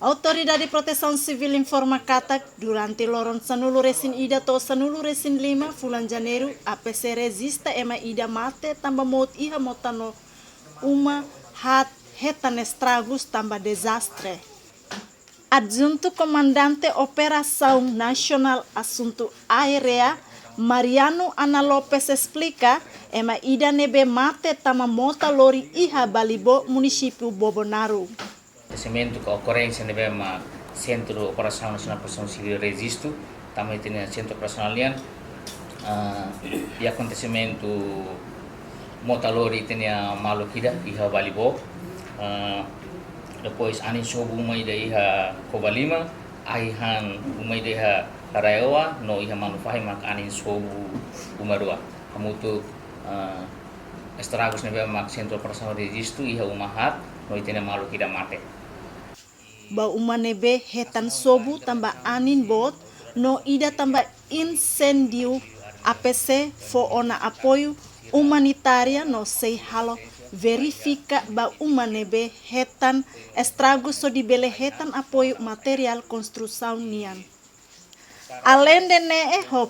Autoridade de Proteção Civil informa que durante loron sanulu resin ida to sanulu resin 5 bulan Janeiro APC resista ema ida mate tamba mot iha motano uma hat hetan estragos tamba desastre. Adjunto Comandante Operação Nacional Assunto Aérea Mariano Ana Lopes explica ema ida nebe mate tama mota lori iha Balibo município Bobonaro. Acontecimento que ocorrência no Centro Operação Nacional Proteção Civil Resisto, também tem Centro Operacional Lian, e acontecimento motalori tem a Malokida iha Balibo, depois anin sobu uma ida iha Kobalima, aihan uma ida iha Karaewa, no iha Manufahi mak anin sobu umarua, kamutu estragos no Centro Operacional Resisto iha umahat, no itene Malokida mate. Ba umanebe hetan sobu tamba anin bot no ida tamba incêndio APC fo ona apoio humanitária no sei halo verifica ba umanebe hetan estragos so di bele hetan apoio material construção nian. Além de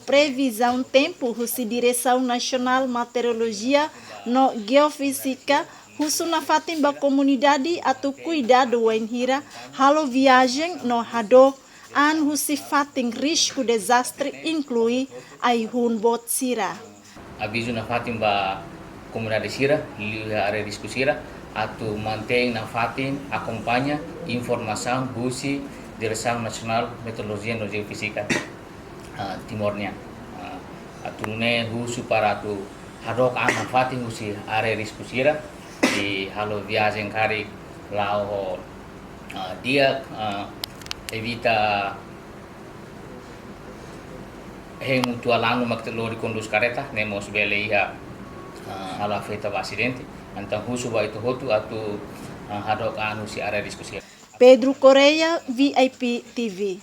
previsão tempo husi Direção Nacional Meteorologia no Geofísica husuna fatim ba comunidade atau cuidado wenhira halo viagem no hado an husi fatim risco desastre inclui aihun bot sira. Aviso na fatim ba comunidade sira, liha area risco sira, atau mantém na fatim acompanha informação husi Direção Nacional Meteorologia no Geofísica Timornya. Atau ne husu para tu hadok an fatim husi area risco sira di halo viagem kari lao dia evita mutua langu maktelori kondus kareta nemos bele iha halo afeta acidente antang husu ba itu hotu atau hadok anu si area diskusi. Pedro Correia, VIP TV.